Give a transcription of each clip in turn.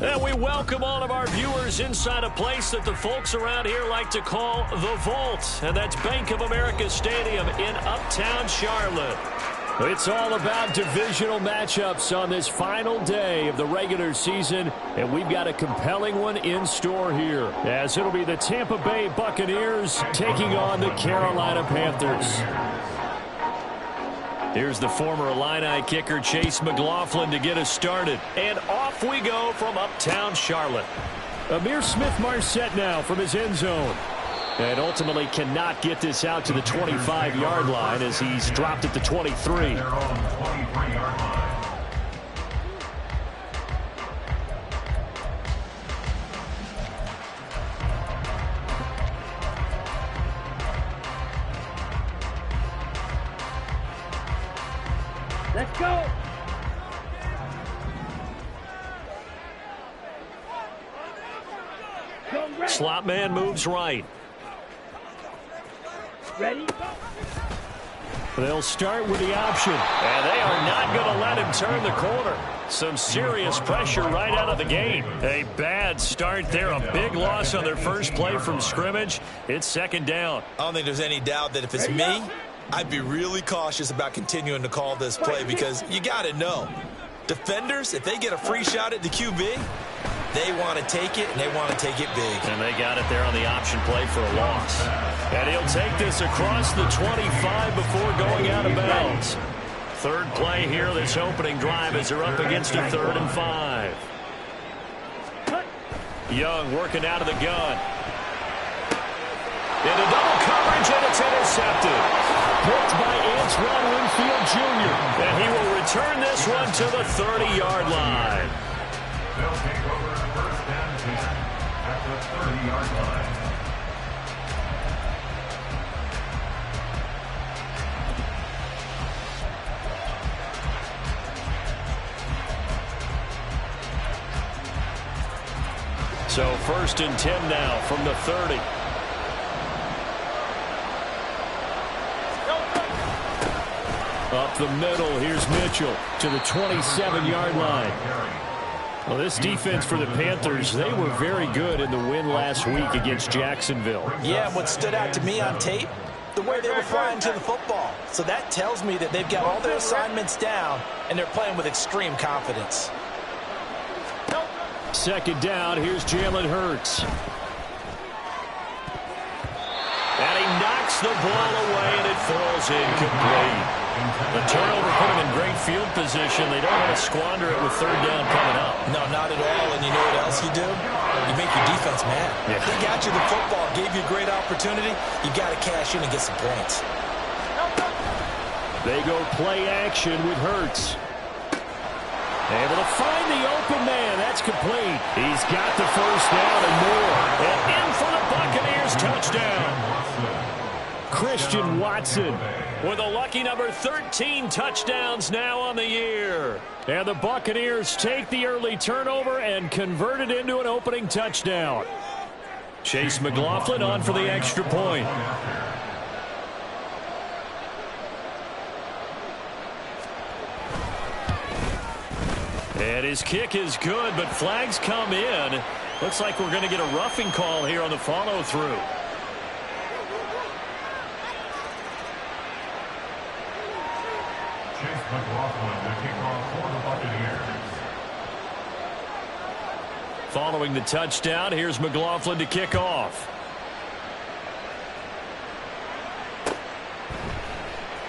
And we welcome all of our viewers inside a place that the folks around here like to call the Vault. And that's Bank of America Stadium in Uptown Charlotte. It's all about divisional matchups on this final day of the regular season. And we've got a compelling one in store here, as it'll be the Tampa Bay Buccaneers taking on the Carolina Panthers. Here's the former Illini kicker Chase McLaughlin to get us started. And off we go from Uptown Charlotte. Amir Smith-Marset now from his end zone. And ultimately cannot get this out to the 25-yard line as he's dropped at the 23. Let's go. Slot man moves right. Ready? They'll start with the option. And they are not going to let him turn the corner. Some serious pressure right out of the game. A bad start there. A big loss on their first play from scrimmage. It's second down. I don't think there's any doubt that if it's me, I'd be really cautious about continuing to call this play because you got to know, defenders, if they get a free shot at the QB, they want to take it, and they want to take it big. And they got it there on the option play for a loss. And he'll take this across the 25 before going out of bounds. Third play here, this opening drive as they're up against a 3rd and 5. Young working out of the gun. Into double coverage, and it's intercepted. Picked by Antoine Winfield Jr. And he will return this one to the 30-yard line. They'll take over first and 10 at the 30-yard line. So first and 10 now from the 30. Up the middle, here's Mitchell to the 27-yard line. Well, this defense for the Panthers, they were very good in the win last week against Jacksonville. Yeah, what stood out to me on tape, the way they were flying to the football. So that tells me that they've got all their assignments down, and they're playing with extreme confidence. Second down, here's Jalen Hurts. And he knocks the ball away, and it falls incomplete. The turnover put them in great field position. They don't want to squander it with third down coming up. No, not at all. And you know what else you do? You make your defense mad. Yeah. They got you the football, gave you a great opportunity. You got to cash in and get some points. They go play action with Hurts. Able to find the open man. That's complete. He's got the first down and more. And in for the Buccaneers touchdown. Christian Watson with a lucky number 13 touchdowns now on the year. And the Buccaneers take the early turnover and convert it into an opening touchdown. Chase McLaughlin on for the extra point. And his kick is good, but flags come in. Looks like we're going to get a roughing call here on the follow-through. Chase McLaughlin, the kickoff for the Buccaneers. Following the touchdown, here's McLaughlin to kick off.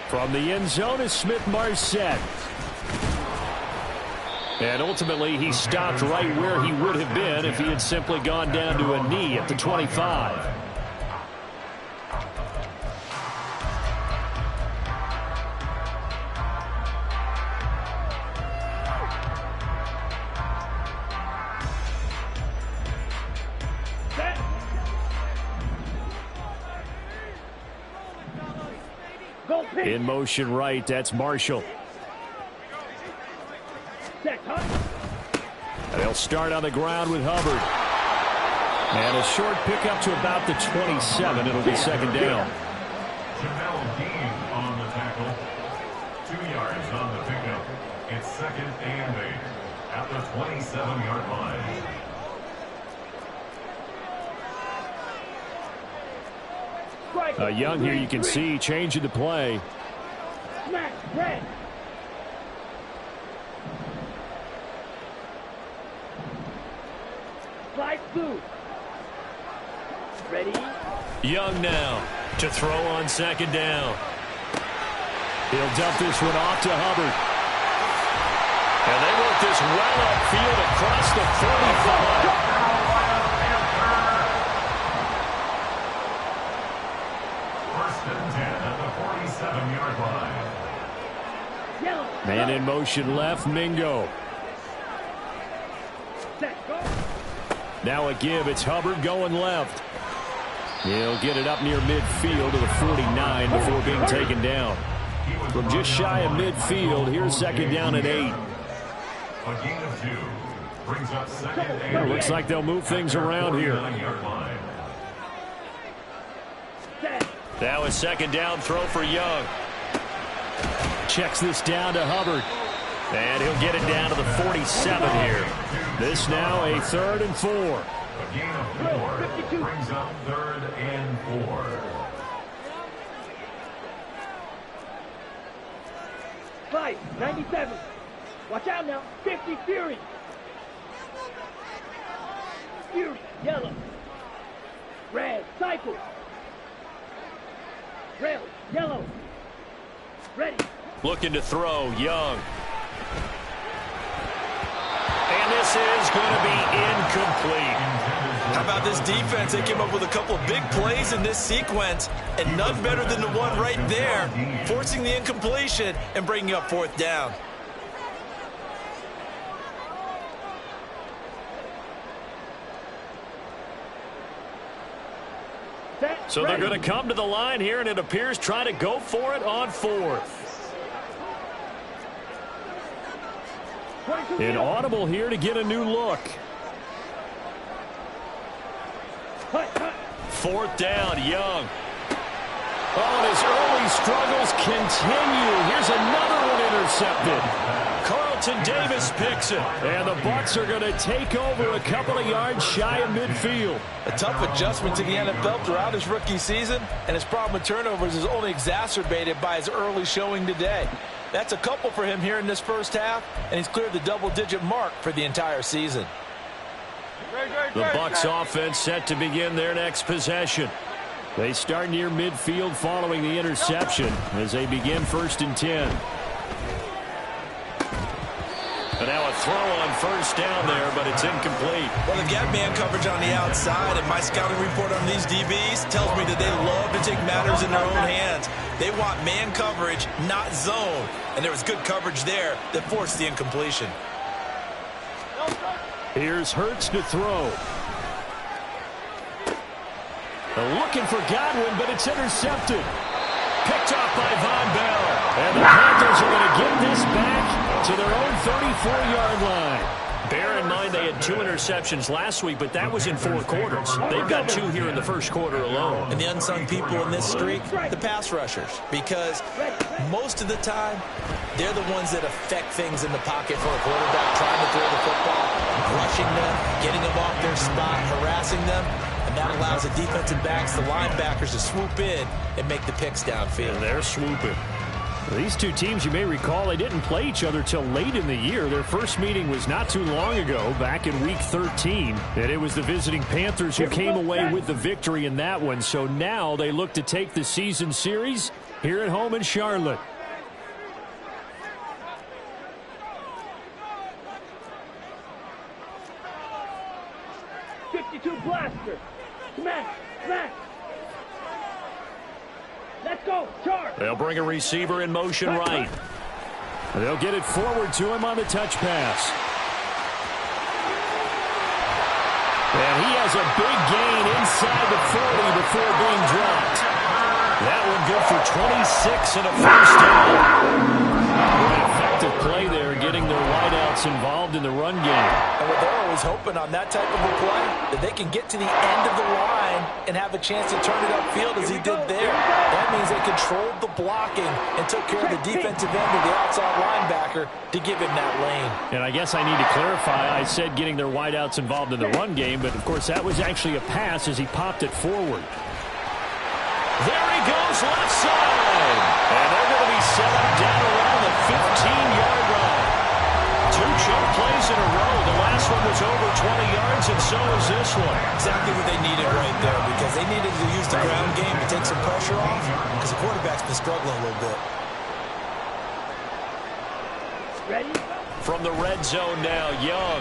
From the end zone is Smith-Marset. And ultimately, he stopped right where he would have been if he had simply gone down to a knee at the 25. In motion right, that's Marshall. They'll start on the ground with Hubbard. And a short pickup to about the 27. It'll be second down. Jamel Dean on the tackle. 2 yards on the pickup. It's second and 8 at the 27-yard line. Young here, you can see, changing the play. Smack, red. Slide blue. Ready? Young now to throw on second down. He'll dump this one off to Hubbard. And they work this well upfield across the 45. First and 10 at the 47-yard line. Yellow. Man in motion left, Mingo. Set, go. Now a give, it's Hubbard going left. He'll get it up near midfield to the 49 before being taken down. From just shy of midfield, here's second down and 8. A gain of 2 brings up second and Well, 8. looks like they'll move things around here. 49-yard line. Set. Now a second down throw for Young. Checks this down to Hubbard. And he'll get it down to the 47 here. This now a 3rd and 4. A gain of 4 brings up 3rd and 4. Slide, 97. Watch out now. 50 Fury. Fury, yellow. Red, cycle. Red, yellow. Ready. Looking to throw, Young. And this is going to be incomplete. How about this defense? They came up with a couple of big plays in this sequence, and none better than the one right there, forcing the incompletion and bringing up 4th down. Set, So they're ready. going to come to the line here, and it appears try to go for it on 4th. 22 An audible here to get a new look. Hut, hut. 4th down, Young. Oh, and his early struggles continue. Here's another one intercepted. Carlton Davis picks it. And the Bucs are going to take over a couple of yards shy of midfield. A tough adjustment to the NFL throughout his rookie season, and his problem with turnovers is only exacerbated by his early showing today. That's a couple for him here in this first half, and he's cleared the double-digit mark for the entire season. The Bucs offense set to begin their next possession. They start near midfield following the interception as they begin 1st and 10. And now a throw on 1st down there, but it's incomplete. Well, they've got man coverage on the outside, and my scouting report on these DBs tells me that they love to take matters in their own hands. They want man coverage, not zone. And there was good coverage there that forced the incompletion. Here's Hurts to throw. Looking for Godwin, but it's intercepted. Picked off by Von Bell. And the Panthers are going to get this back to their own 34-yard line. Bear in mind they had 2 interceptions last week, but that was in 4 quarters. They've got 2 here in the first quarter alone. And the unsung people in this streak, the pass rushers, because most of the time, they're the ones that affect things in the pocket for a quarterback, trying to throw the football, rushing them, getting them off their spot, harassing them, and that allows the defensive backs, the linebackers, to swoop in and make the picks downfield. And they're swooping. These two teams, you may recall, they didn't play each other till late in the year. Their first meeting was not too long ago, back in Week 13. And it was the visiting Panthers who came away with the victory in that one. So now they look to take the season series here at home in Charlotte. Blaster. Smash. Smash. Let's go. Charge. They'll bring a receiver in motion right. They'll get it forward to him on the touch pass. And he has a big gain inside the 40 before being dropped. That one good for 26 and a first down. An effective play there, getting their wideout wideouts involved in the run game. And what they're always hoping on that type of a play, that they can get to the end of the line and have a chance to turn it upfield as he did there. That means they controlled the blocking and took care of the defensive end of the outside linebacker to give him that lane. And I guess I need to clarify, I said getting their wideouts involved in the run game, but of course that was actually a pass as he popped it forward. There he goes, left side. And they're going to be set up down around the 15-yard line. 2 chunk plays in a row. The last one was over 20 yards, and so is this one. Exactly what they needed right there, because they needed to use the ground game to take some pressure off, because the quarterback's been struggling a little bit. Ready? From the red zone now, Young.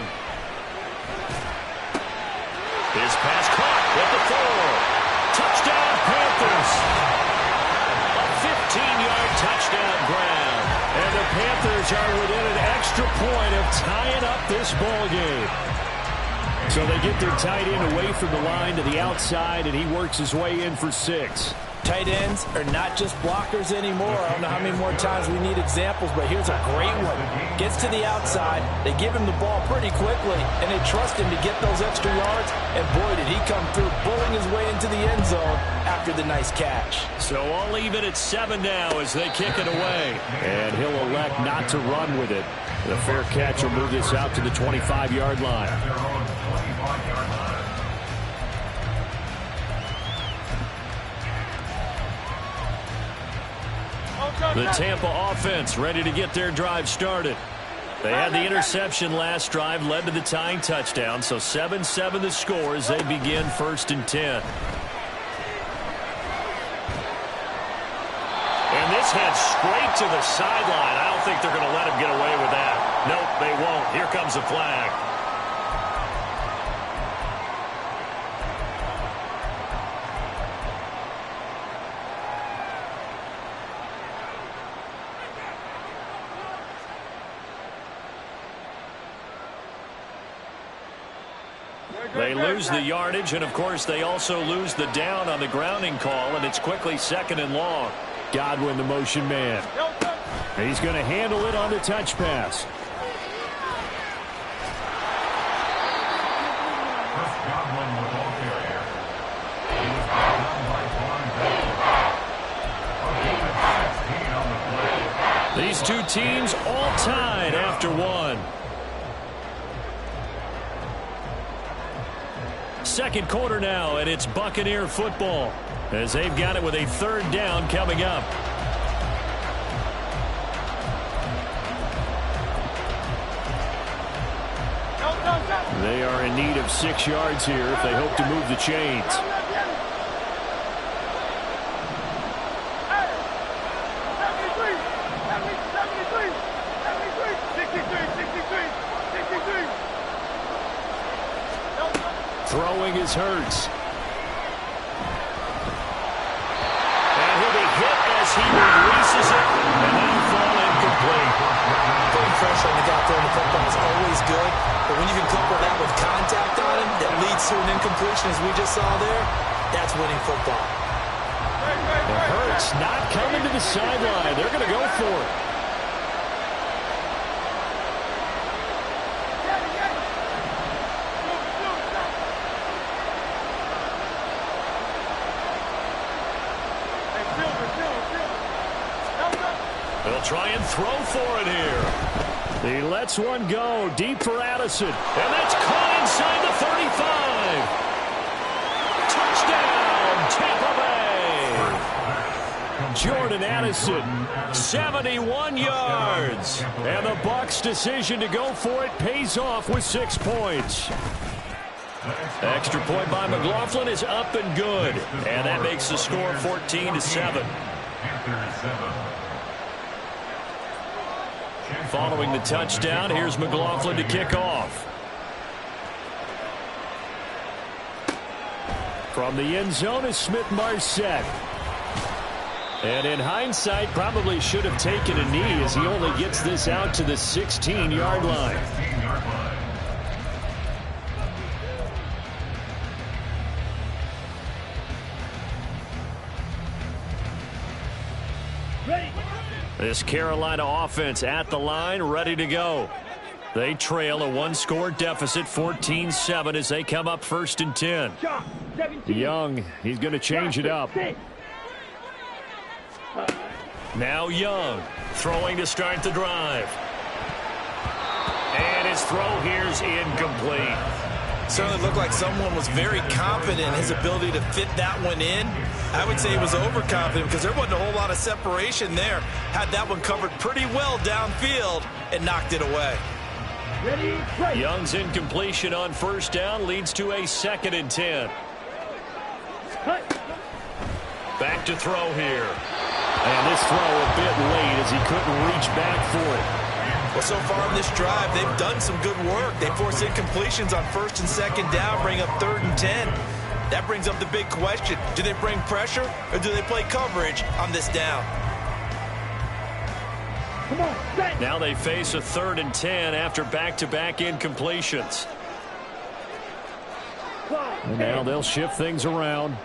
His pass caught at the 4. Touchdown, Panthers. A 15-yard touchdown grab. And the Panthers are within an extra point of tying up this ball game. So they get their tight end away from the line to the outside, and he works his way in for 6. Tight ends are not just blockers anymore. I don't know how many more times we need examples, but here's a great one. Gets to the outside, they give him the ball pretty quickly, and they trust him to get those extra yards, and boy, did he come through, pulling his way into the end zone after the nice catch. So all even at 7 now as they kick it away, and he'll elect not to run with it. The fair catch will move this out to the 25-yard line. Their own 25-yard line. The Tampa offense ready to get their drive started. They had the interception last drive, led to the tying touchdown, so 7-7 the score as they begin 1st and 10. And this heads straight to the sideline. I don't think they're going to let him get away with that. Nope, they won't. Here comes the flag. They lose the yardage, and of course they also lose the down on the grounding call, and it's quickly 2nd and long. Godwin, the motion man. He's going to handle it on the touch pass. Chris Godwin with all carrier. He was brought down by Quan Beckler. A gain of 16 on the play. These two teams all tied after 1. Second quarter now, and it's Buccaneer football as they've got it with a 3rd down coming up. They are in need of 6 yards here if they hope to move the chains. Throwing is Hurts. And he'll be hit as he releases it, and that'll fall incomplete. Putting pressure on the guy throwing the football is always good, but when you can couple that with contact on him that leads to an incompletion as we just saw there, that's winning football. The Hurts not coming to the sideline. They're going to go for it. They'll try and throw for it here. He lets one go deep for Addison. And that's caught inside the 35. Touchdown, Tampa Bay. Jordan Addison, 71 yards. And the Bucs' decision to go for it pays off with 6 points. Extra point by McLaughlin is up and good. And that makes the score 14-7. Following the touchdown, here's McLaughlin to kick off. From the end zone is Smith-Marset. And in hindsight, probably should have taken a knee as he only gets this out to the 16-yard line. This Carolina offense at the line, ready to go. They trail a one-score deficit, 14-7, as they come up 1st and 10. Young, he's going to change it up. Now Young, throwing to start the drive. And his throw here's incomplete. Certainly looked like someone was very confident in his ability to fit that one in. I would say he was overconfident because there wasn't a whole lot of separation there. Had that one covered pretty well downfield and knocked it away. Young's incompletion on 1st down leads to a 2nd and 10. Back to throw here. And this throw a bit late as he couldn't reach back for it. Well, so far in this drive, they've done some good work. They force incompletions on 1st and 2nd down, bring up 3rd and 10. That brings up the big question. Do they bring pressure or do they play coverage on this down? Now they face a 3rd and 10 after back-to-back incompletions. And now they'll shift things around.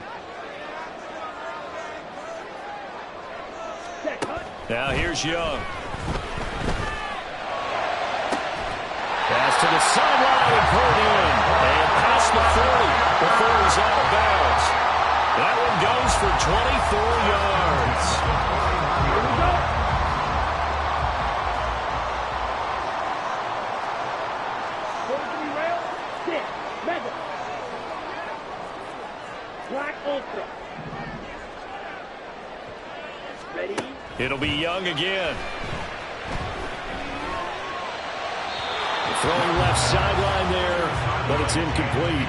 Now here's Young. Pass to the sideline and put in. And past the 40 before he's out of bounds. That one goes for 24 yards. Here we go. Rail, sit, mega. Black ultra. Ready? It'll be Young again. Throwing left sideline there, but it's incomplete.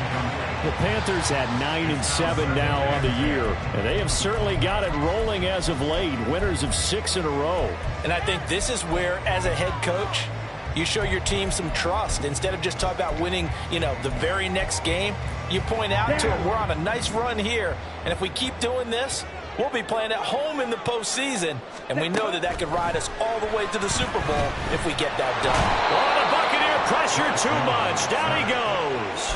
The Panthers at 9-7 now on the year, and they have certainly got it rolling as of late, winners of 6 in a row. And I think this is where, as a head coach, you show your team some trust. Instead of just talking about winning, the very next game, you point out to them, we're on a nice run here, and if we keep doing this, we'll be playing at home in the postseason, and we know that could ride us all the way to the Super Bowl if we get that done. Oh, the Buccaneer pressure too much. Down he goes.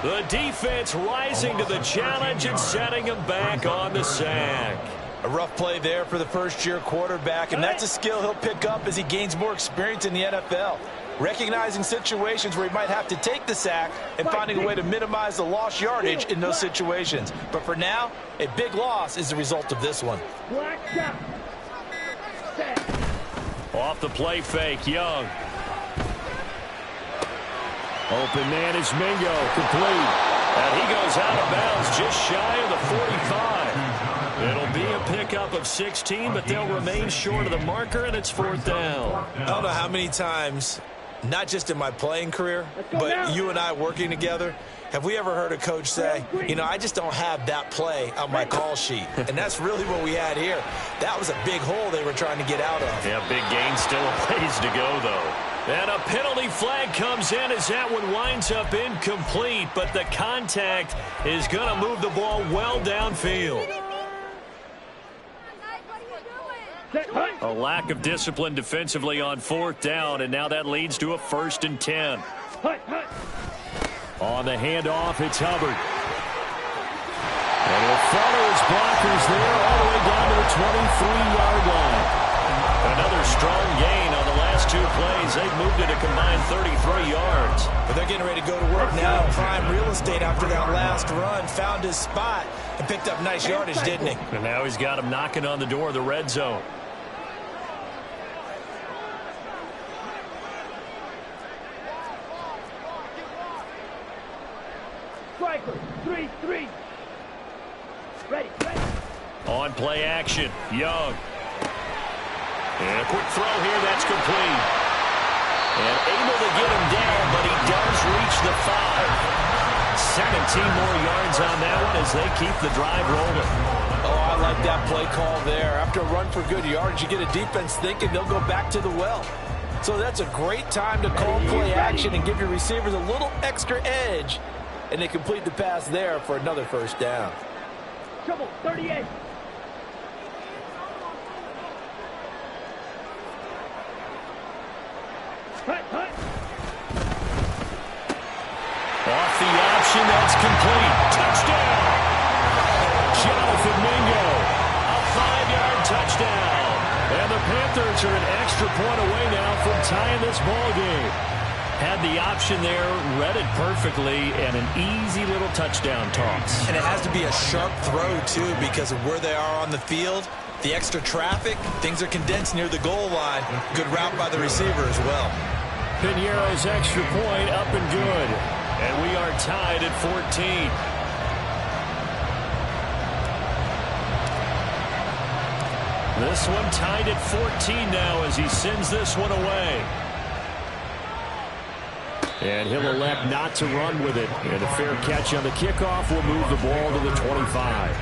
The defense rising to the challenge and setting him back on the sack. A rough play there for the first-year quarterback, and that's a skill he'll pick up as he gains more experience in the NFL. Recognizing situations where he might have to take the sack and finding a way to minimize the lost yardage in those situations. But for now, a big loss is the result of this one. Off the play fake, Young. Open man is Mingo, complete. And he goes out of bounds just shy of the 45. It'll be a pickup of 16, but they'll remain short of the marker, and it's 4th down. I don't know how many times, not just in my playing career, but you and I working together, have we ever heard a coach say, I just don't have that play on my call sheet. And that's really what we had here. That was a big hole they were trying to get out of. Yeah, big gain, still a ways to go, though. And a penalty flag comes in as that one winds up incomplete, but the contact is going to move the ball well downfield. A lack of discipline defensively on 4th down, and now that leads to a 1st and 10. On the handoff, it's Hubbard. And he'll follow his blockers there all the way down to the 23-yard line. Another strong gain on the last 2 plays. They've moved it a combined 33 yards. But they're getting ready to go to work now. Prime real estate after that last run. Found his spot and picked up nice yardage, didn't he? And now he's got him knocking on the door of the red zone. Striker, 3-3. Ready. On play action, Young. And a quick throw here, that's complete. And able to get him down, but he does reach the 5. 17 more yards on that one as they keep the drive rolling. Oh, I like that play call there. After a run for good yardage, you get a defense thinking they'll go back to the well. So that's a great time to call play action and give your receivers a little extra edge. And they complete the pass there for another 1st down. Trouble, 38. Off the option, that's complete. Touchdown! Jonathan Mingo, a 5-yard touchdown. And the Panthers Patriots are an extra point away now from tying this ball game. Had the option there, read it perfectly, and an easy little touchdown toss. And it has to be a sharp throw, too, because of where they are on the field. The extra traffic, things are condensed near the goal line. Good route by the receiver as well. Piñeiro's extra point up and good. And we are tied at 14. This one tied at 14 now as he sends this one away. And he'll elect not to run with it. And a fair catch on the kickoff will move the ball to the 25.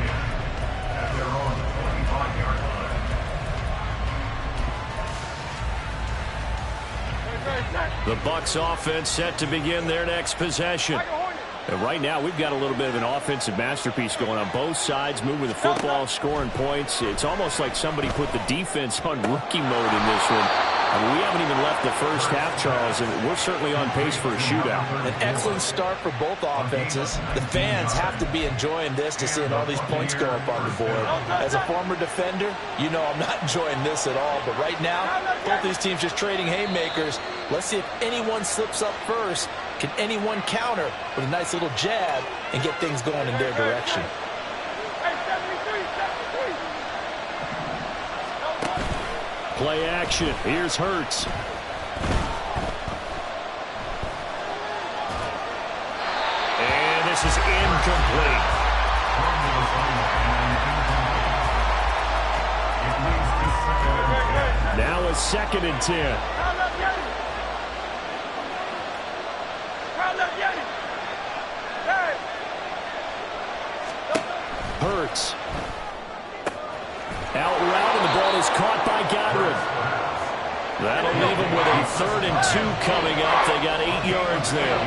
The Bucs offense set to begin their next possession. And right now, we've got a little bit of an offensive masterpiece going on both sides, moving the football, scoring points. It's almost like somebody put the defense on rookie mode in this one. I mean, we haven't even left the first half, Charles, and we're certainly on pace for a shootout. An excellent start for both offenses. The fans have to be enjoying this to seeing all these points go up on the board. As a former defender, you know I'm not enjoying this at all. But right now, both these teams just trading haymakers. Let's see if anyone slips up first. Can anyone counter with a nice little jab and get things going in their direction? Play action. Here's Hurts. And this is incomplete. Now a 2nd and 10. Hurts. Out route, and the ball is caught by Godwin. That'll leave him with a 3rd and 2 coming up. They got 8 yards there.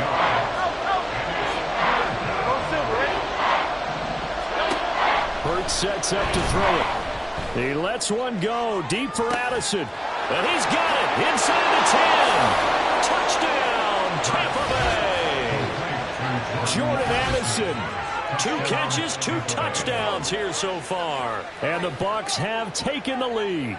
Hurts sets up to throw it. He lets one go deep for Addison. And he's got it inside the 10. Touchdown, Tampa Bay. Jordan Addison. 2 catches, 2 touchdowns here so far. And the Bucs have taken the lead.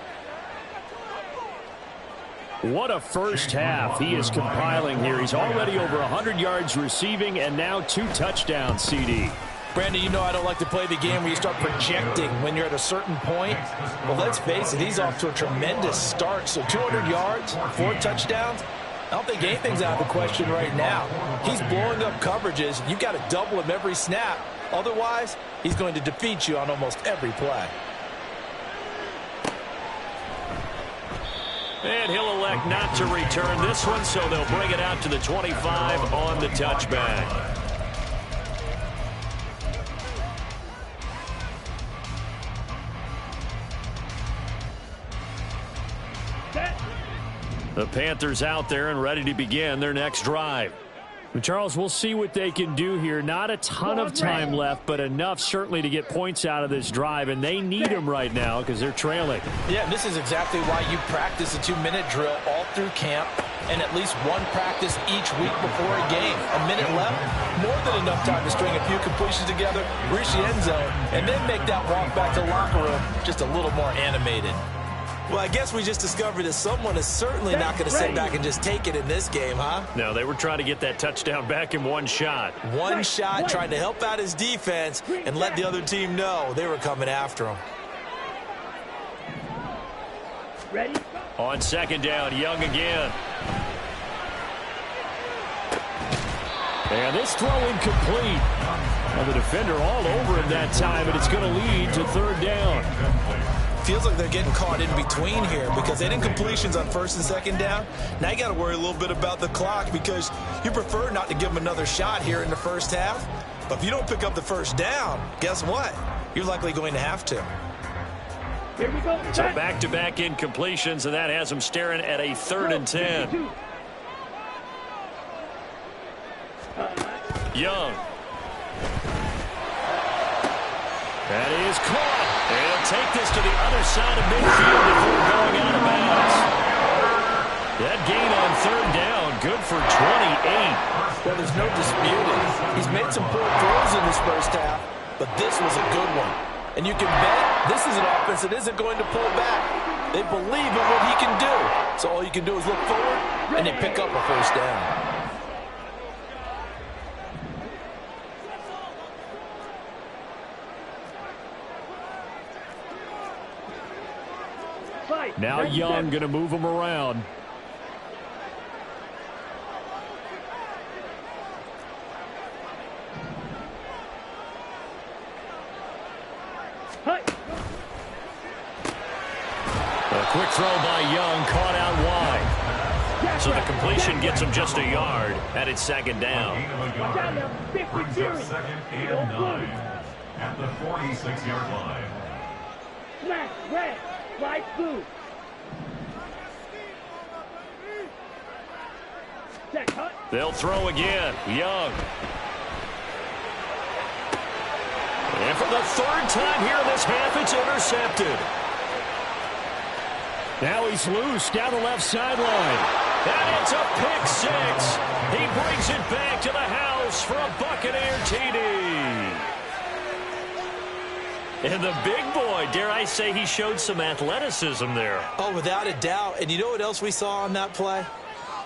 What a first half he is compiling here. He's already over 100 yards receiving and now 2 touchdowns, CD. Brandon, you know I don't like to play the game where you start projecting when you're at a certain point. Well, let's face it, he's off to a tremendous start. So 200 yards, 4 touchdowns. I don't think anything's out of the question right now. He's blowing up coverages. You've got to double him every snap. Otherwise, he's going to defeat you on almost every play. And he'll elect not to return this one, so they'll bring it out to the 25 on the touchback. The Panthers out there and ready to begin their next drive. Charles, we'll see what they can do here. Not a ton of time left, but enough certainly to get points out of this drive, and they need them right now because they're trailing. Yeah, and this is exactly why you practice a 2-minute drill all through camp and at least one practice each week before a game. A minute left, more than enough time to string a few completions together, reach the end zone, and then make that walk back to the locker room just a little more animated. Well, I guess we just discovered that someone is certainly not going to sit back and just take it in this game, huh? No, they were trying to get that touchdown back in one shot. One shot, trying to help out his defense and let the other team know they were coming after him. Ready? On 2nd down, Young again. And this throw incomplete. Well, the defender all over him that time, and it's going to lead to 3rd down. Feels like they're getting caught in between here because they didn't completions on 1st and 2nd down. Now you got to worry a little bit about the clock because you prefer not to give them another shot here in the first half. But if you don't pick up the 1st down, guess what? You're likely going to have to. Here we go. So back-to-back incompletions, and that has them staring at a 3rd and 10. Young. That is caught. And he'll take this to the other side of midfield before going out of bounds. That gain on 3rd down, good for 28. Well, there's no disputing. He's made some poor throws in this first half, but this was a good one. And you can bet this is an offense that isn't going to pull back. They believe in what he can do. So all you can do is look forward, and they pick up a first down. Now Young going to move him around. A quick throw by Young, caught out wide. So the completion gets him just a yard, and it's second down. Watch out now. 50 series. Second and 9 at the 46-yard line. Smash, red, light blue. Check, cut. They'll throw again. Young. And for the third time here in this half, it's intercepted. Now he's loose down the left sideline. And it's a pick six. He brings it back to the house for a Buccaneer TD. And the big boy, dare I say, he showed some athleticism there. Oh, without a doubt. And you know what else we saw on that play?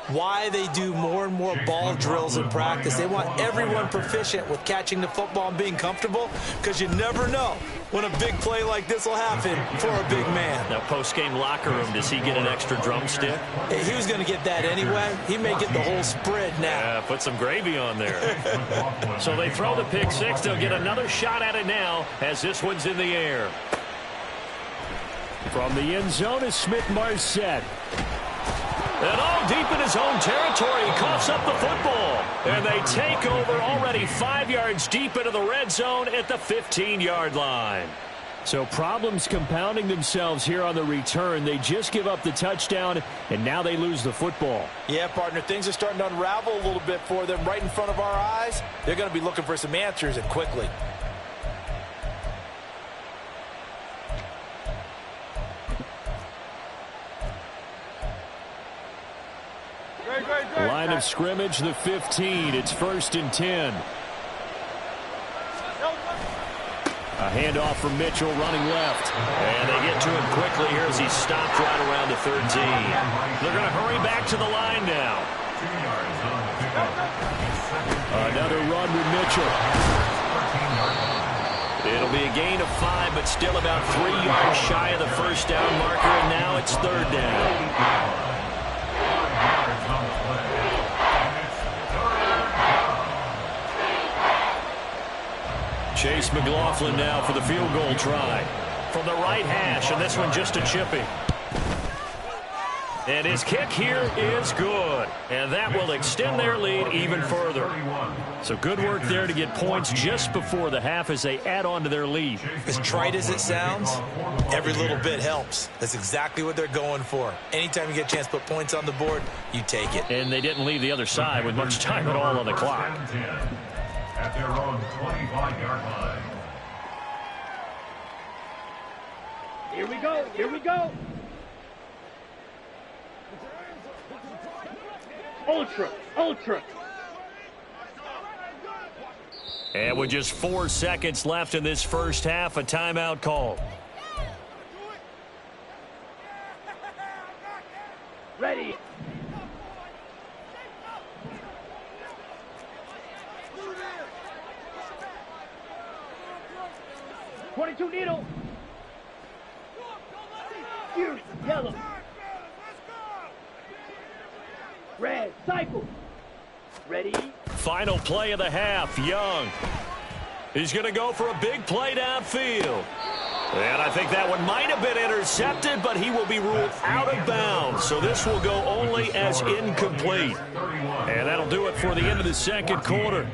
Why they do more and more ball drills in practice. They want everyone proficient with catching the football and being comfortable, because you never know when a big play like this will happen for a big man. Now, post-game locker room, does he get an extra drumstick? Hey, he was going to get that anyway. He may get the whole spread now. Yeah, put some gravy on there. So they throw the pick six. They'll get another shot at it now as this one's in the air. From the end zone is Smith-Marset. And all deep in his own territory, he coughs up the football. And they take over already 5 yards deep into the red zone at the 15-yard line. So problems compounding themselves here on the return. They just give up the touchdown, and now they lose the football. Yeah, partner, things are starting to unravel a little bit for them right in front of our eyes. They're going to be looking for some answers, and quickly. Line of scrimmage, the 15. It's 1st and 10. A handoff from Mitchell running left. And they get to him quickly here as he's stopped right around the 13. They're going to hurry back to the line now. Another run with Mitchell. It'll be a gain of 5, but still about 3 yards shy of the first down marker, and now it's 3rd down. Chase McLaughlin now for the field goal try. From the right hash, and this one just a chippy. And his kick here is good. And that will extend their lead even further. So good work there to get points just before the half as they add on to their lead. As trite as it sounds, every little bit helps. That's exactly what they're going for. Anytime you get a chance to put points on the board, you take it. And they didn't leave the other side with much time at all on the clock. At their own 25-yard line. Here we go. Here we go. Ultra. Ultra. And with just 4 seconds left in this first half, a timeout call. Ready. .22 needle. Fury, yellow. Red, cycle. Ready. Final play of the half, Young. He's going to go for a big play downfield. And I think that one might have been intercepted, but he will be ruled out of bounds. So this will go only as incomplete. And that'll do it for the end of the second quarter.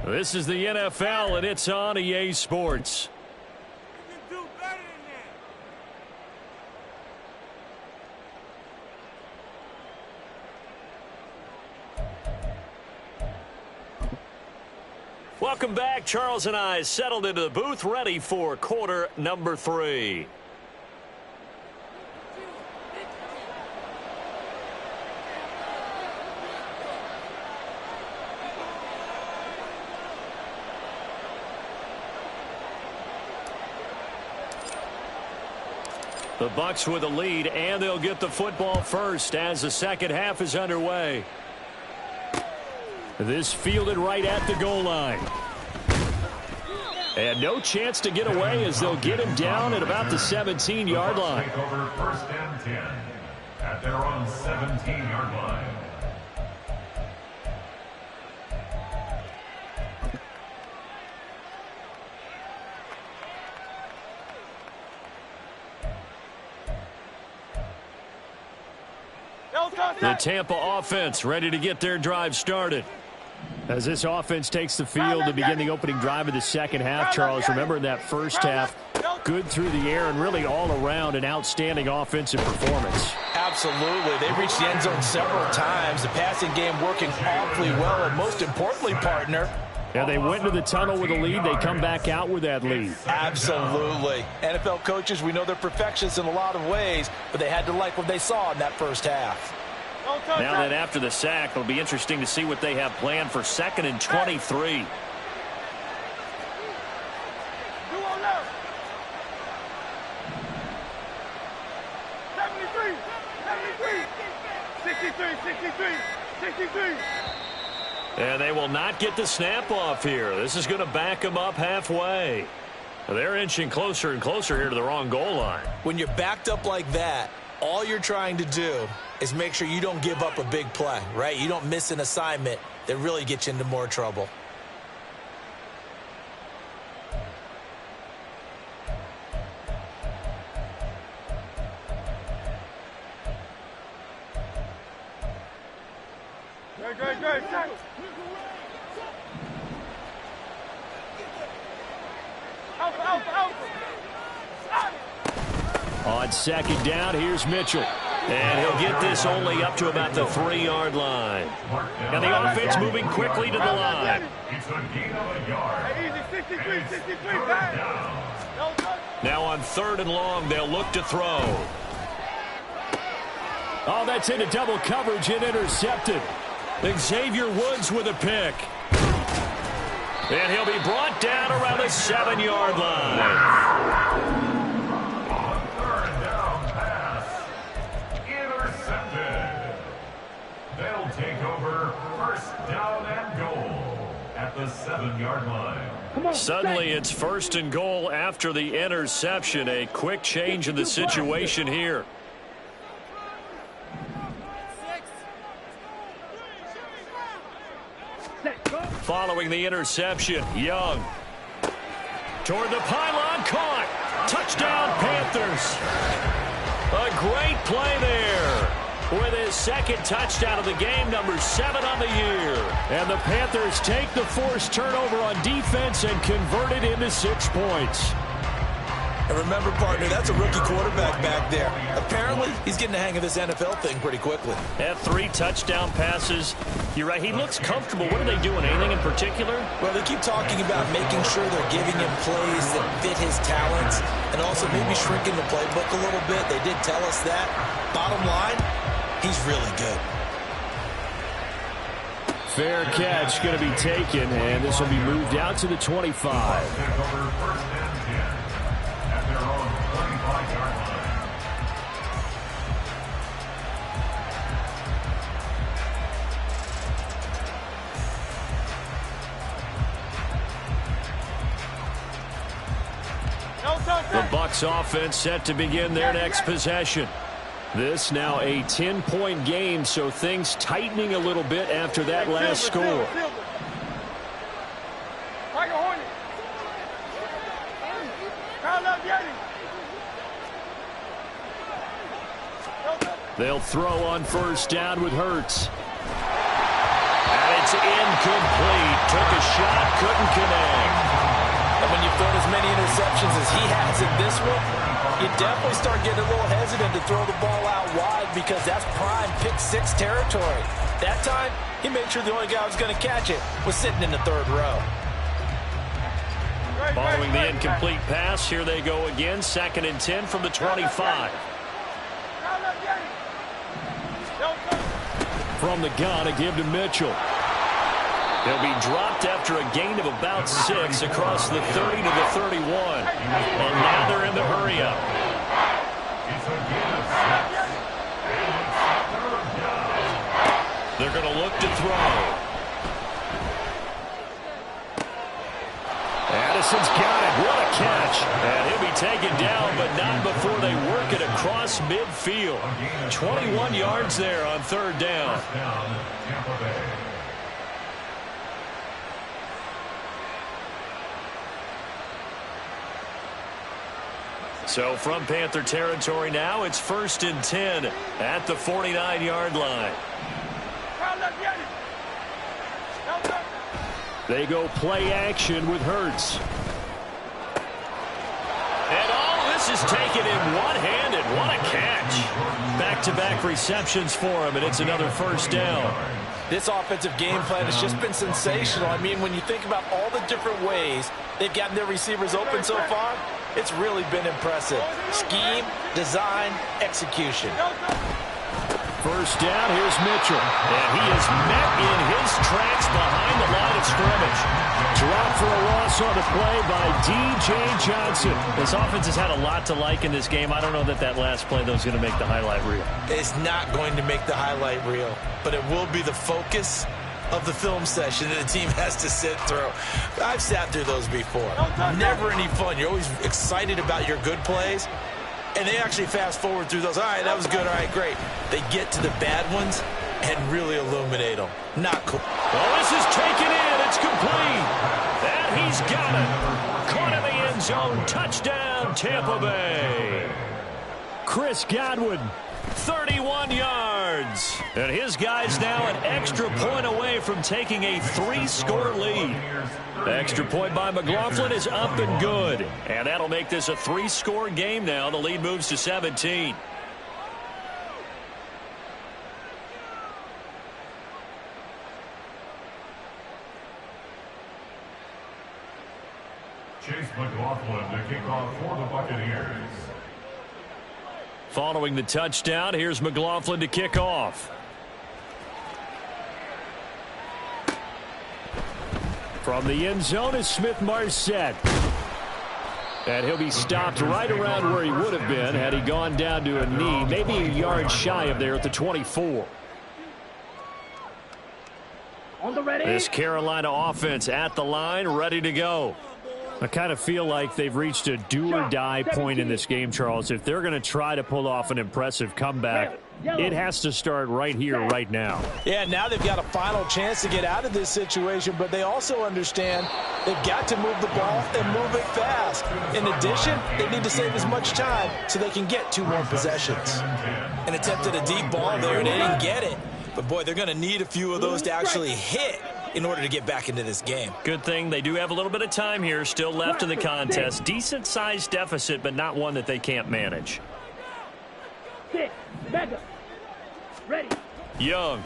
This is the NFL, and it's on EA Sports. Welcome back. Charles and I settled into the booth, ready for quarter number 3. The Bucs with a lead, and they'll get the football first as the second half is underway. This fielded right at the goal line. And no chance to get away as they'll get him down at about the 17-yard line. Take over first and 10 at their own 17-yard line. The Tampa offense ready to get their drive started. As this offense takes the field to begin the opening drive of the second half, Charles, remember in that first half, good through the air and really all around an outstanding offensive performance. Absolutely. They reached the end zone several times. The passing game working awfully well, and most importantly, partner, yeah, they went into the tunnel with a lead. They come back out with that lead. Absolutely. NFL coaches, we know they're perfectionists in a lot of ways, but they had to like what they saw in that first half. Now that after the sack, it'll be interesting to see what they have planned for 2nd and 23. And they will not get the snap off here. This is going to back them up halfway. They're inching closer and closer here to the wrong goal line. When you're backed up like that, all you're trying to do is make sure you don't give up a big play, right? You don't miss an assignment that really gets you into more trouble. Great. On second down, here's Mitchell. And he'll get this only up to about the 3-yard line. And the offense moving quickly to the line. It's a gain of a yard. Now on 3rd and long, they'll look to throw. Oh, that's into double coverage and intercepted. Xavier Woods with a pick. And he'll be brought down around the 7-yard line. They'll take over first down and goal at the 7-yard line. Suddenly it's 1st and goal after the interception. A quick change in the situation here. Following the interception, Young. Toward the pylon, caught. Touchdown, Panthers. A great play there. With his 2nd touchdown of the game, number 7 on the year. And the Panthers take the forced turnover on defense and convert it into 6 points. And remember, partner, that's a rookie quarterback back there. Apparently, he's getting the hang of this NFL thing pretty quickly. Had 3 touchdown passes. You're right, he looks comfortable. What are they doing? Anything in particular? Well, they keep talking about making sure they're giving him plays that fit his talents and also maybe shrinking the playbook a little bit. They did tell us that. Bottom line, he's really good. Fair catch going to be taken, and this will be moved out to the 25. Take over first and 10 at their own 25-yard line. The Bucs offense set to begin their next possession. This now a 10-point game, so things tightening a little bit after that last score. They'll throw on first down with Hurts. And it's incomplete. Took a shot, couldn't connect. And when you've thrown as many interceptions as he has in this one, you definitely start getting a little hesitant to throw the ball out wide because that's prime pick-6 territory. That time, he made sure the only guy who was going to catch it was sitting in the 3rd row. Following the incomplete pass, here they go again. 2nd and 10 from the 25. From the gun, a give to Mitchell. They'll be dropped after a gain of about 6 across the 30 to the 31. And now they're in the hurry-up. They're going to look to throw. Addison's got it. What a catch. And he'll be taken down, but not before they work it across midfield. 21 yards there on third down. So from Panther territory now, it's 1st and 10 at the 49-yard line. They go play action with Hurts. And all this is taken in one-handed. What a catch. Back-to-back receptions for him, and it's another first down. This offensive game plan has just been sensational. I mean, when you think about all the different ways they've gotten their receivers open so far, it's really been impressive. Scheme, design, execution. First down, here's Mitchell. And he is met in his tracks behind the line of scrimmage. Drop for a loss on the play by D.J. Johnson. This offense has had a lot to like in this game. I don't know that last play, though, is going to make the highlight reel. It's not going to make the highlight reel, but it will be the focus of the film session that the team has to sit through. I've sat through those before. Never any fun. You're always excited about your good plays. And they actually fast forward through those. All right, that was good. All right, great. They get to the bad ones and really illuminate them. Not cool. Oh, this is taken in. It's complete. And he's got it. Caught in the end zone. Touchdown, Tampa Bay. Chris Godwin, 31 yards. And his guy's now an extra point away from taking a 3-score lead. The extra point by McLaughlin is up and good. And that'll make this a 3-score game now. The lead moves to 17. Chase McLaughlin to kick off for the Buccaneers. Following the touchdown, here's McLaughlin to kick off. From the end zone is Smith-Marset. And he'll be stopped right around where he would have been had he gone down to a knee, maybe a yard shy of there at the 24. On the ready. This Carolina offense at the line, ready to go. I kind of feel like they've reached a do-or-die point in this game, Charles. If they're going to try to pull off an impressive comeback, it has to start right here, right now. Yeah, now they've got a final chance to get out of this situation, but they also understand they've got to move the ball and move it fast. In addition, they need to save as much time so they can get 2 more possessions. An attempt at a deep ball there, and they didn't get it. But, boy, they're going to need a few of those to actually hit in order to get back into this game. Good thing they do have a little bit of time here still left in the contest. Decent-sized deficit, but not one that they can't manage. 6, mega. Ready. Young.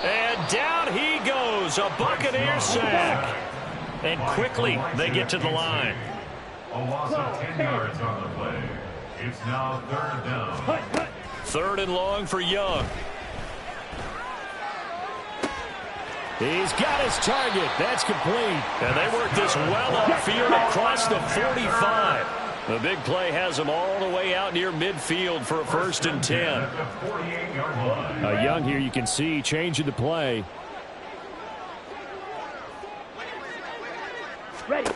And down he goes. A Buccaneer sack. And quickly they get to the line. A loss of 10 yards on the play. It's now 3rd down. 3rd and long for Young. He's got his target. That's complete. And they work this well upfield across the 45. The big play has him all the way out near midfield for a 1st and 10. Young here, you can see, changing the play. Ready.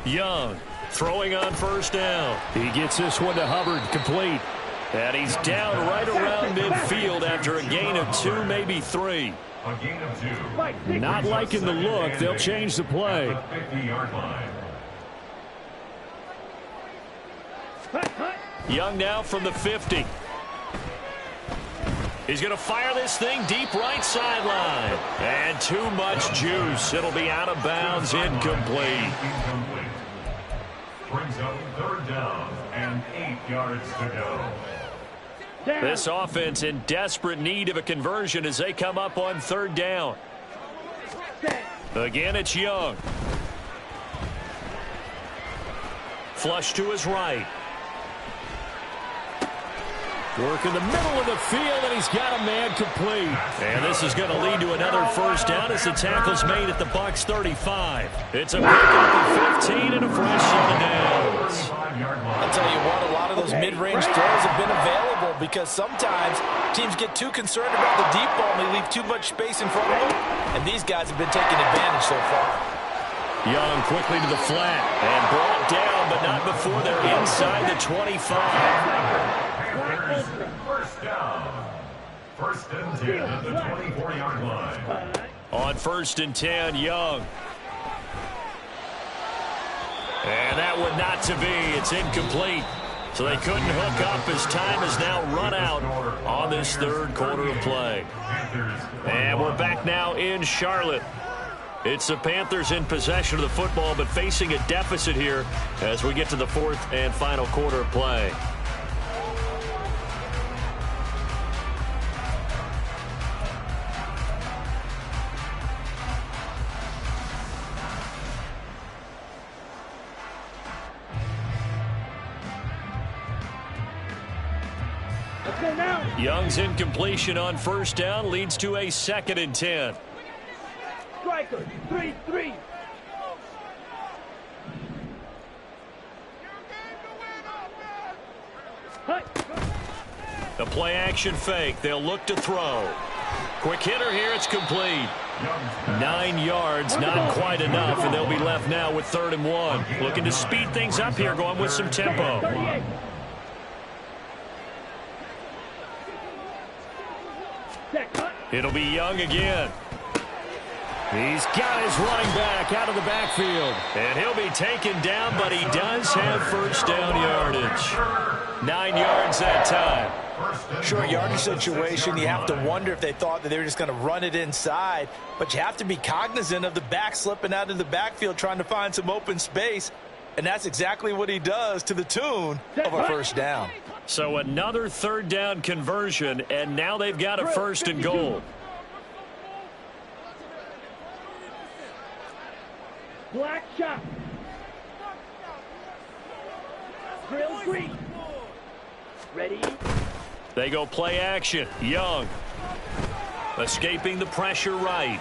Young throwing on 1st down. He gets this one to Hubbard, complete. And he's down right around midfield after a gain of 2, maybe 3. A gain of 2. Not liking the look. They'll change the play. 50-yard line. Young now from the 50. He's going to fire this thing deep right sideline. And too much juice. It'll be out of bounds, incomplete. Brings up 3rd down and 8 yards to go. This offense in desperate need of a conversion as they come up on 3rd down. Again, it's Young. Flush to his right. Work in the middle of the field, and he's got a man complete. And this is going to lead to another 1st down as the tackle's made at the Bucs 35. It's a pickup of 15 and a fresh 7 downs. I'll tell you what, a lot of of those mid-range throws have been available, because sometimes teams get too concerned about the deep ball and they leave too much space in front of them, and these guys have been taking advantage so far. Young quickly to the flat and brought down, but not before they're inside the 25. First down. First and 10 at the 24-yard line. On first and 10, Young. And that one not to be. It's incomplete. So they couldn't hook up as time has now run out on this third quarter of play. And we're back now in Charlotte. It's the Panthers in possession of the football, but facing a deficit here as we get to the fourth and final quarter of play. Young's incompletion on first down leads to a 2nd and 10. Striker, 3-3. The play action fake. They'll look to throw. Quick hitter here. It's complete. 9 yards, not quite enough, and they'll be left now with 3rd and 1. Looking to speed things up here, going with some tempo. It'll be Young again. He's got his running back out of the backfield. And he'll be taken down, but he does have first down yardage. 9 yards that time. Short yardage situation, you have to wonder if they thought that they were just going to run it inside. But you have to be cognizant of the back slipping out of the backfield trying to find some open space. And that's exactly what he does, to the tune of a first down. So another 3rd down conversion, and now they've got a 1st and goal. Black shot. Drill green. Ready? They go play action. Young escaping the pressure right.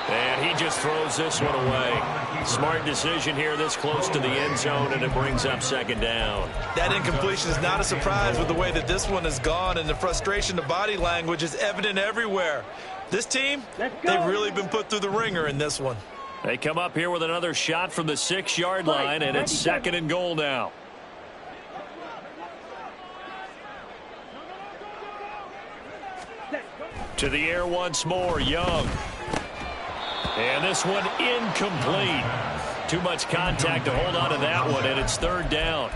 And he just throws this one away. Smart decision here this close to the end zone, and it brings up 2nd down. That incompletion is not a surprise with the way that this one has gone, and the frustration, the body language is evident everywhere. This team, they've really been put through the ringer in this one. They come up here with another shot from the 6-yard line, and it's 2nd and goal now. To the air once more, Young. And this one incomplete. Too much contact to hold on to that one, and it's 3rd down.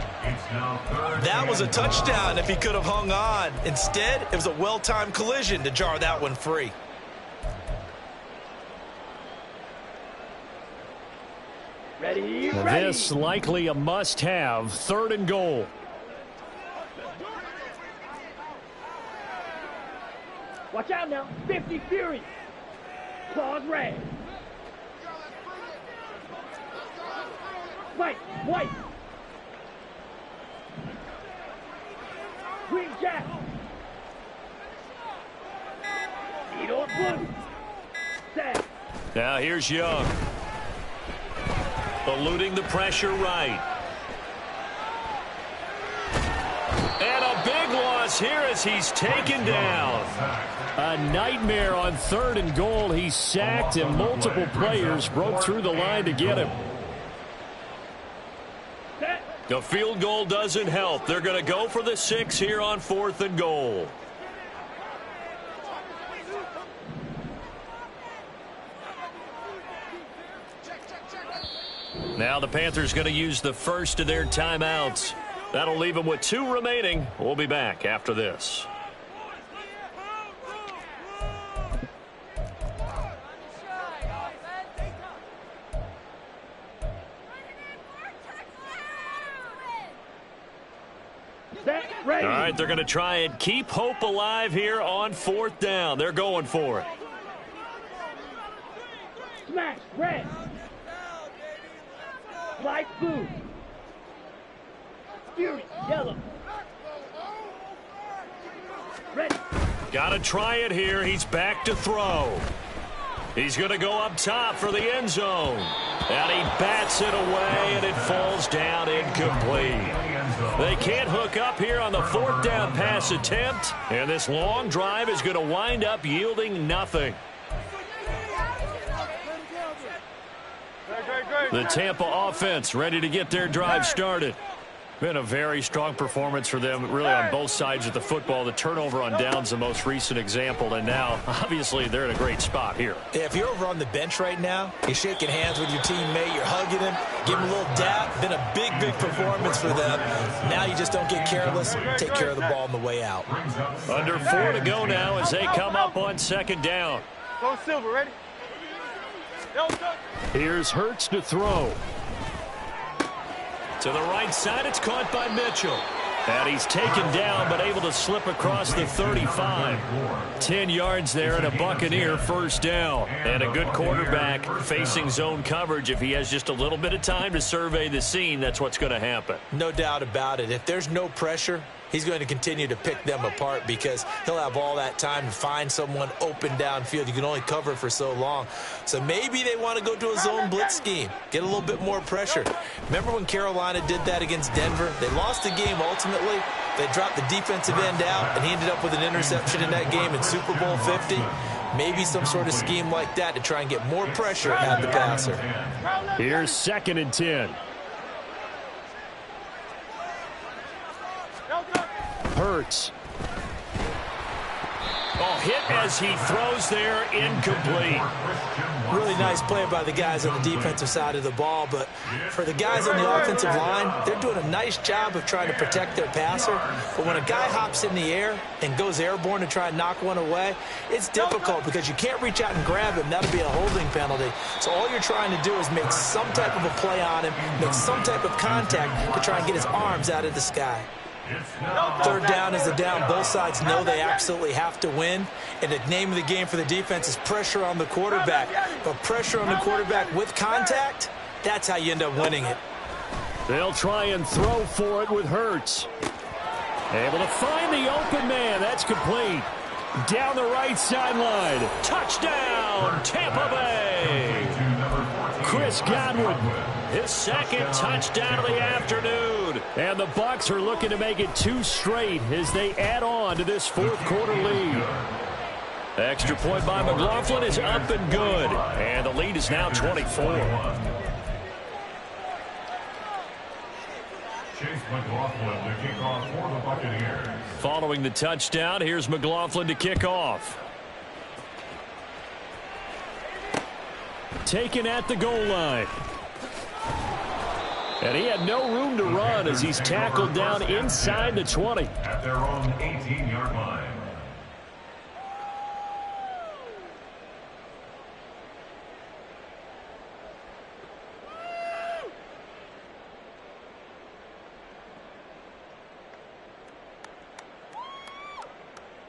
That was a touchdown if he could have hung on. Instead, it was a well-timed collision to jar that one free. Ready? This likely a must-have. 3rd and goal. Watch out now. 50 Fury. Claws red. White. Green jack. Need on blue. Set. Now here's Young. Eluding the pressure right. And a big loss here as he's taken down. A nightmare on 3rd and goal. He's sacked, and multiple players broke through the line to get him. The field goal doesn't help. They're going to go for the 6 here on 4th and goal. Now the Panthers going to use the first of their timeouts. That'll leave them with 2 remaining. We'll be back after this. All right, they're going to try and keep hope alive here on 4th down. They're going for it. Smash, red. Light blue. Fury, yellow. Red. Got to try it here. He's back to throw. He's going to go up top for the end zone. And he bats it away, and it falls down incomplete. They can't hook up here on the 4th down pass attempt, and this long drive is going to wind up yielding nothing. The Tampa offense ready to get their drive started. Been a very strong performance for them, really, on both sides of the football. The turnover on downs, the most recent example, and now, obviously, they're in a great spot here. Yeah, if you're over on the bench right now, you're shaking hands with your teammate, you're hugging him, give him a little dap. Been a big, big performance for them. Now you just don't get careless. Take care of the ball on the way out. Under 4 to go now as they come up on 2nd down. Go Silver, ready? Here's Hurts to throw. To the right side, it's caught by Mitchell. And he's taken down, but able to slip across the 35. 10 yards there and a Buccaneer 1st down. And a good quarterback facing zone coverage. If he has just a little bit of time to survey the scene, that's what's going to happen. No doubt about it. If there's no pressure, he's going to continue to pick them apart because he'll have all that time to find someone open downfield. You can only cover for so long. So maybe they want to go to a zone blitz scheme, get a little bit more pressure. Remember when Carolina did that against Denver? They lost the game ultimately. They dropped the defensive end out, and he ended up with an interception in that game in Super Bowl 50. Maybe some sort of scheme like that to try and get more pressure at the passer. Here's 2nd and 10. Hurts. Oh, hit as he throws there, incomplete. Really nice play by the guys on the defensive side of the ball, but for the guys on the offensive line, they're doing a nice job of trying to protect their passer. But when a guy hops in the air and goes airborne to try and knock one away, it's difficult because you can't reach out and grab him. That'll be a holding penalty. So all you're trying to do is make some type of a play on him, make some type of contact to try and get his arms out of the sky. 3rd down is the down. Both sides know they absolutely have to win. And the name of the game for the defense is pressure on the quarterback. But pressure on the quarterback with contact, that's how you end up winning it. They'll try and throw for it with Hurts. Able to find the open man. That's complete. Down the right sideline. Touchdown, Tampa Bay. Chris Godwin, his 2nd touchdown of the afternoon. And the Bucs are looking to make it 2 straight as they add on to this 4th quarter lead. Extra point by McLaughlin is up and good. And the lead is now 24. Chase McLaughlin to kick off for the Buccaneers. Following the touchdown, here's McLaughlin to kick off. Taken at the goal line. And he had no room to run as he's tackled down inside the 20. At their own 18-yard line.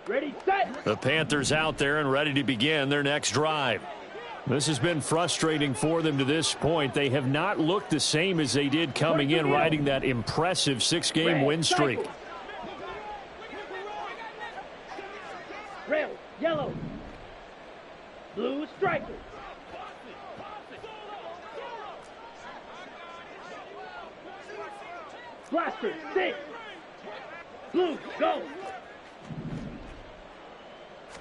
Ready, set. The Panthers out there and ready to begin their next drive. This has been frustrating for them to this point. They have not looked the same as they did coming in, riding that impressive 6-game win streak. Red, yellow, blue striker. Blaster, 6. Blue, go.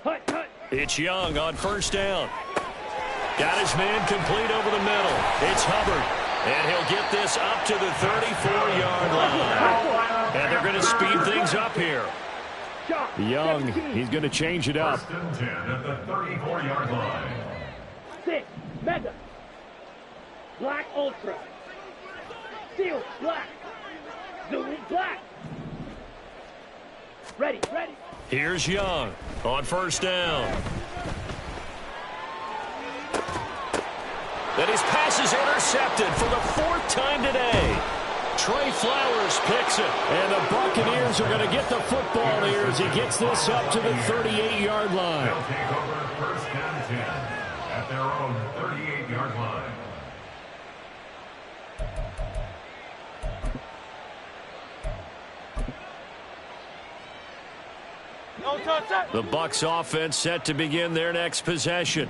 Hut, hut. It's Young on 1st down. Got his man complete over the middle. It's Hubbard. And he'll get this up to the 34-yard line. And they're going to speed things up here. Young, he's going to change it up. 1st and 10 at the 34-yard line. 6, mega. Black ultra. Steel, black. Zoom, black. Ready, ready. Here's Young on 1st down. Then his pass is intercepted for the 4th time today. Trey Flowers picks it. And the Buccaneers are going to get the football here as he gets this up to the 38-yard line. They'll take over 1st and 10 at their own 38-yard line. The Bucs offense set to begin their next possession.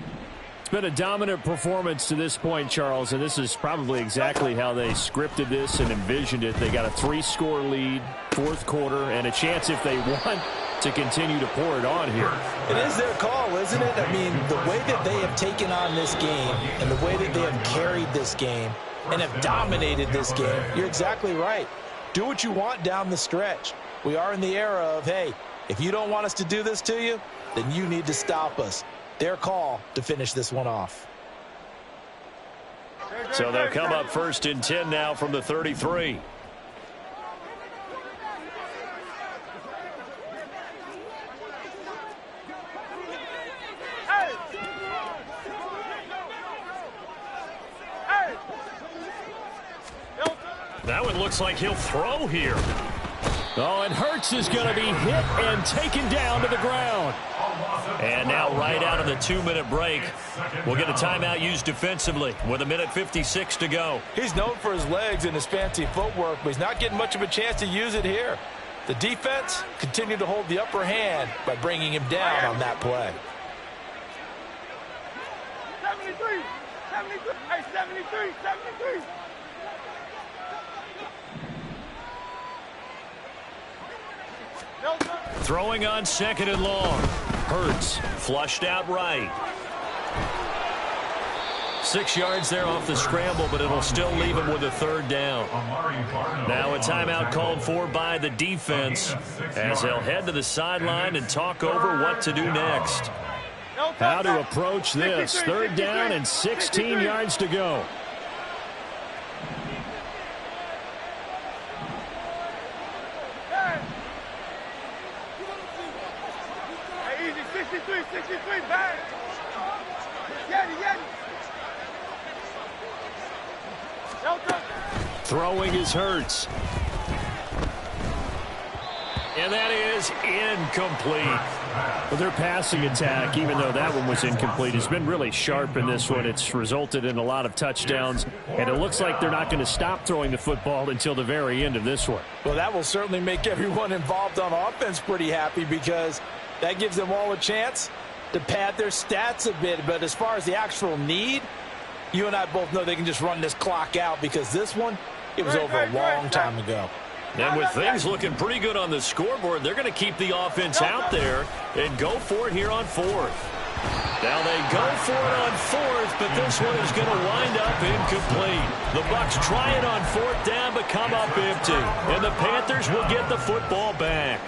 been a dominant performance to this point, Charles, and this is probably exactly how they scripted this and envisioned it. They got a 3-score lead, fourth quarter, and a chance if they want to continue to pour it on here. It is their call, isn't it? I mean, the way that they have taken on this game and the way that they have carried this game and have dominated this game, you're exactly right. Do what you want down the stretch. We are in the era of, hey, if you don't want us to do this to you, then you need to stop us. Their call to finish this one off. So they'll come up first and 10 now from the 33. That one looks like he'll throw here. Oh, and Hurts is going to be hit and taken down to the ground. And now right out of the 2-minute break, we'll get a timeout used defensively with 1:56 to go. He's known for his legs and his fancy footwork, but he's not getting much of a chance to use it here. The defense continued to hold the upper hand by bringing him down on that play. 73, 73, hey, 73, 73. Throwing on 2nd and long. Hurts flushed out right. 6 yards there off the scramble, but it'll still leave him with a 3rd down. Now a timeout called for by the defense as they'll head to the sideline and talk over what to do next. How to approach this. 3rd down and 16 yards to go. Throwing is Hurts. And that is incomplete. Well, their passing attack, even though that one was incomplete, has been really sharp in this one. It's resulted in a lot of touchdowns, and it looks like they're not going to stop throwing the football until the very end of this one. Well, that will certainly make everyone involved on offense pretty happy because that gives them all a chance to pad their stats a bit. But as far as the actual need, you and I both know they can just run this clock out because this one, it was over a long time ago. And with things looking pretty good on the scoreboard, they're going to keep the offense out there and go for it here on 4th. Now they go for it on 4th, but this one is going to wind up incomplete. The Bucs try it on 4th down, but come up empty. And the Panthers will get the football back.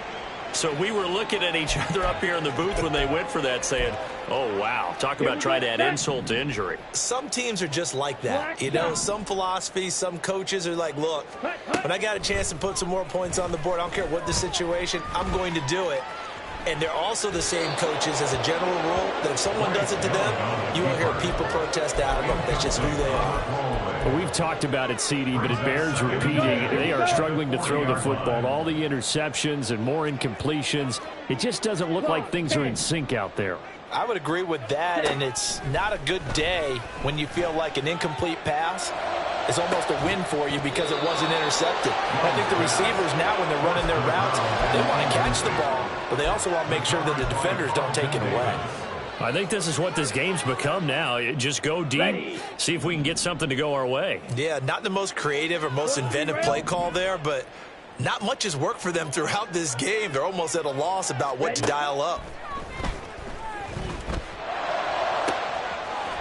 So we were looking at each other up here in the booth when they went for that saying, oh, wow, talk about trying to add insult to injury. Some teams are just like that. You know, some philosophies, some coaches are like, look, when I got a chance to put some more points on the board, I don't care what the situation, I'm going to do it. And they're also the same coaches as a general rule that if someone does it to them, you won't hear people protest out of them. That's just who they are. Well, we've talked about it, CD, but it bears repeating. They are struggling to throw the football. All the interceptions and more incompletions. It just doesn't look like things are in sync out there. I would agree with that, and it's not a good day when you feel like an incomplete pass is almost a win for you because it wasn't intercepted. I think the receivers now, when they're running their routes, they want to catch the ball, but they also want to make sure that the defenders don't take it away. I think this is what this game's become now. Just go deep, see if we can get something to go our way. Yeah, not the most creative or most inventive play call there, but not much has worked for them throughout this game. They're almost at a loss about what to dial up.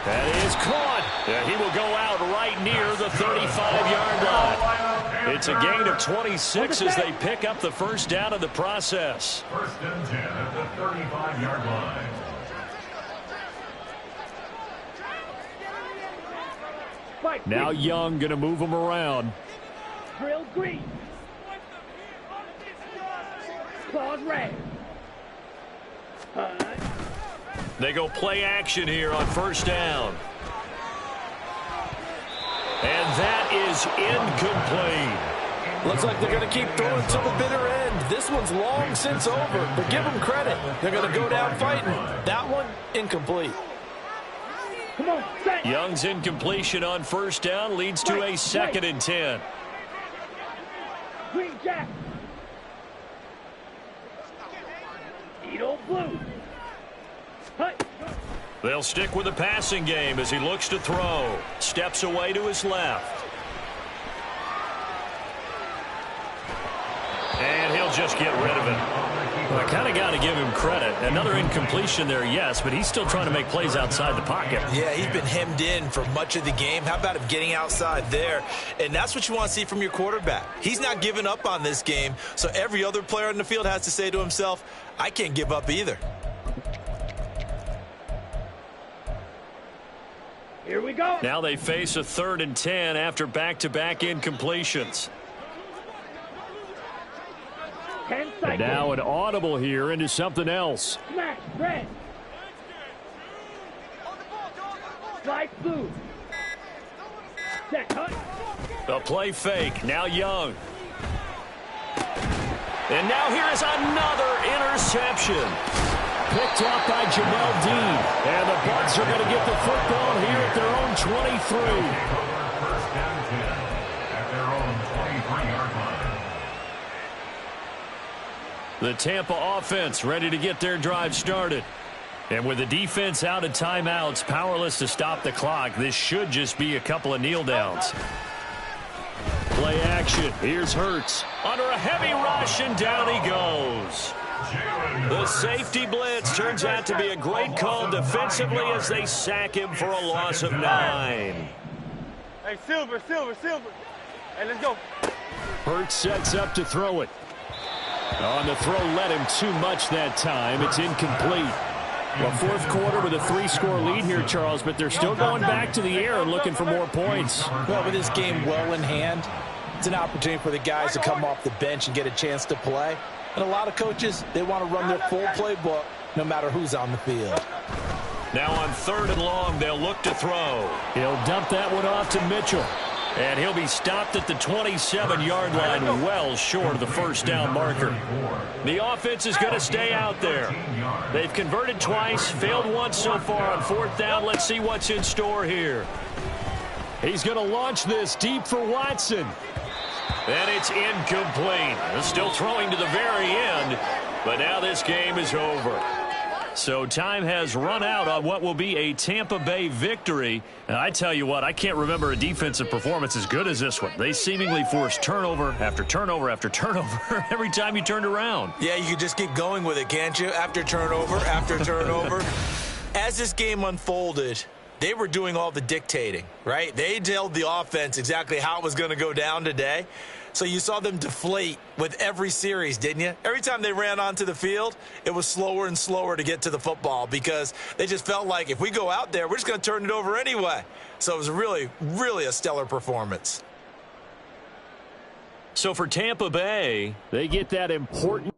That is caught. He will go out right near the 35-yard line. It's a gain of 26 as they pick up the 1st down in the process. 1st and 10 at the 35-yard line. Now Young going to move him around. Drill green. Claws red. They go play action here on 1st down. And that is incomplete. Looks like they're going to keep throwing to the bitter end. This one's long since over, but give them credit. They're going to go down fighting. That one, incomplete. Come on, set. Young's incompletion on 1st down leads to a 2nd and 10. Green jack. Eat old blue. They'll stick with the passing game as he looks to throw. Steps away to his left. And he'll just get rid of it. Well, I kind of got to give him credit. Another incompletion there, yes, but he's still trying to make plays outside the pocket. Yeah, he's been hemmed in for much of the game. How about him getting outside there? And that's what you want to see from your quarterback. He's not giving up on this game, so every other player in the field has to say to himself, I can't give up either. Here we go. Now they face a 3rd and 10 after back-to-back incompletions. 10 seconds. Now an audible here into something else. Smash, red. Slide blue. Set, cut. The play fake. Now Young. And now here is another interception. Picked off by Jamel Dean. And the Bucs are going to get the football here at their own 23. First down 10 at their own 23-yard line. The Tampa offense ready to get their drive started. And with the defense out of timeouts, powerless to stop the clock, this should just be a couple of kneel downs. Play action. Here's Hurts. Under a heavy rush, and down he goes. The safety blitz turns out to be a great call defensively as they sack him for a loss of 9. Hey, Silver. Hey, let's go. Hurts sets up to throw it. On the throw, led him too much that time. It's incomplete. Well, 4th quarter with a 3-score lead here, Charles, but they're still going back to the air and looking for more points. Well, with this game well in hand, it's an opportunity for the guys to come off the bench and get a chance to play. And a lot of coaches, they want to run their full playbook no matter who's on the field. Now on 3rd and long, they'll look to throw. He'll dump that one off to Mitchell. And he'll be stopped at the 27-yard line, well short of the first down marker. The offense is going to stay out there. They've converted twice, failed once so far on 4th down. Let's see what's in store here. He's going to launch this deep for Watson. And it's incomplete. Still throwing to the very end, but now this game is over. So time has run out on what will be a Tampa Bay victory. And I tell you what, I can't remember a defensive performance as good as this one. They seemingly forced turnover after turnover after turnover every time you turned around. Yeah, you could just keep going with it, can't you? After turnover, after turnover. As this game unfolded, they were doing all the dictating, right? They told the offense exactly how it was going to go down today. So you saw them deflate with every series, didn't you? Every time they ran onto the field, it was slower and slower to get to the football because they just felt like if we go out there, we're just going to turn it over anyway. So it was really, really a stellar performance. So for Tampa Bay, they get that important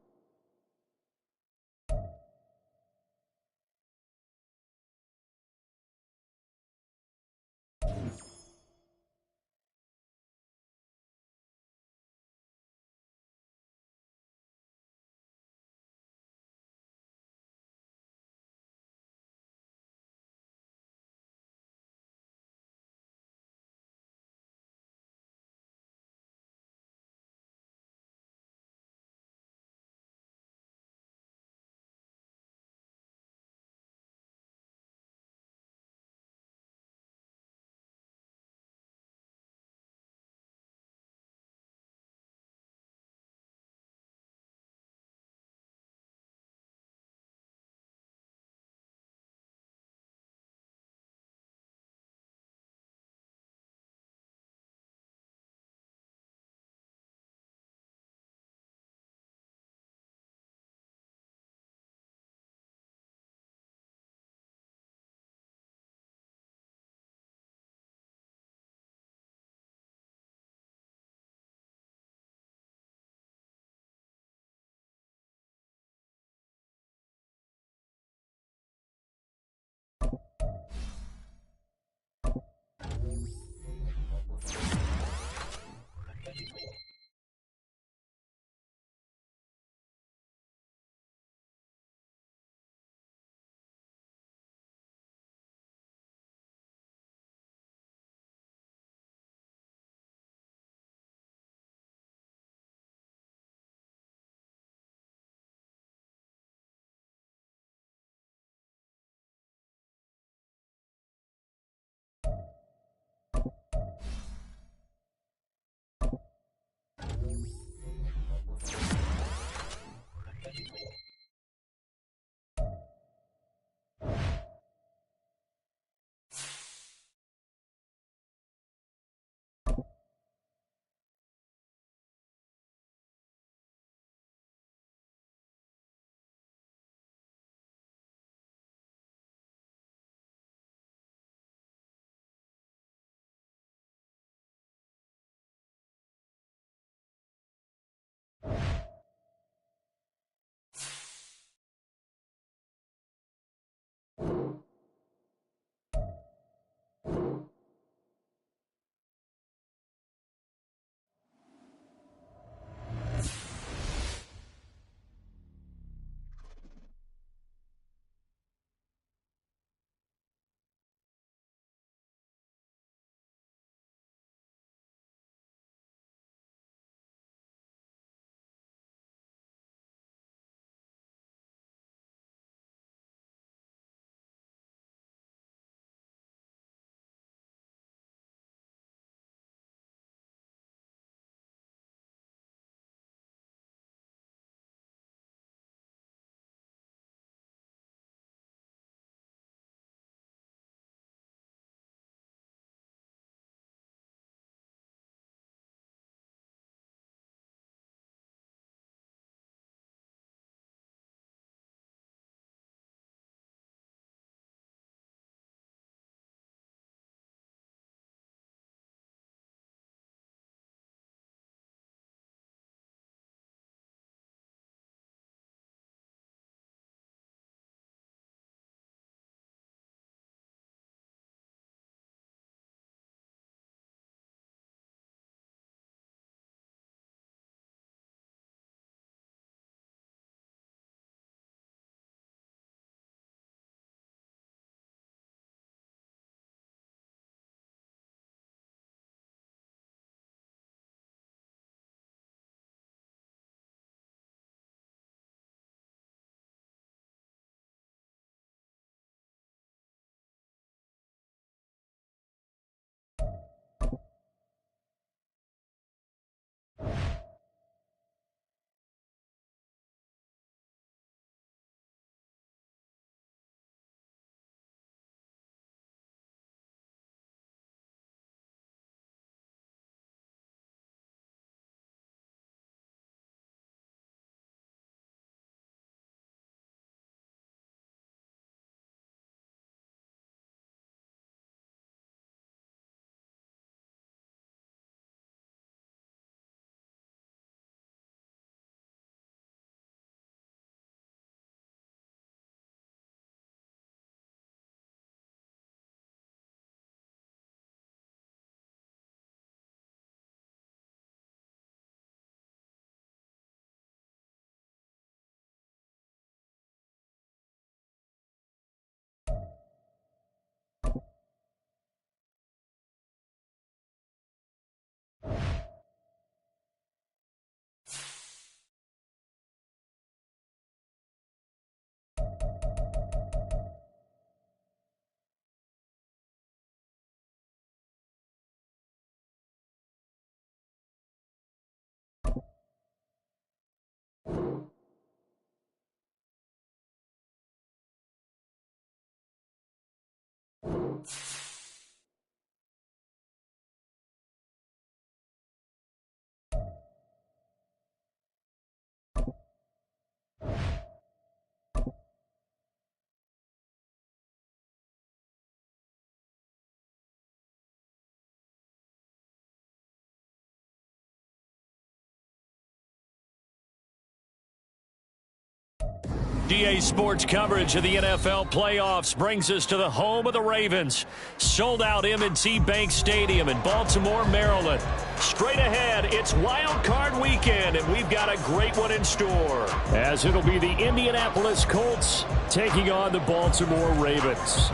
GA Sports coverage of the NFL playoffs brings us to the home of the Ravens. Sold out M&T Bank Stadium in Baltimore, Maryland. Straight ahead, it's Wild Card Weekend, and we've got a great one in store, as it'll be the Indianapolis Colts taking on the Baltimore Ravens.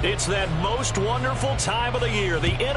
It's that most wonderful time of the year, the NFL.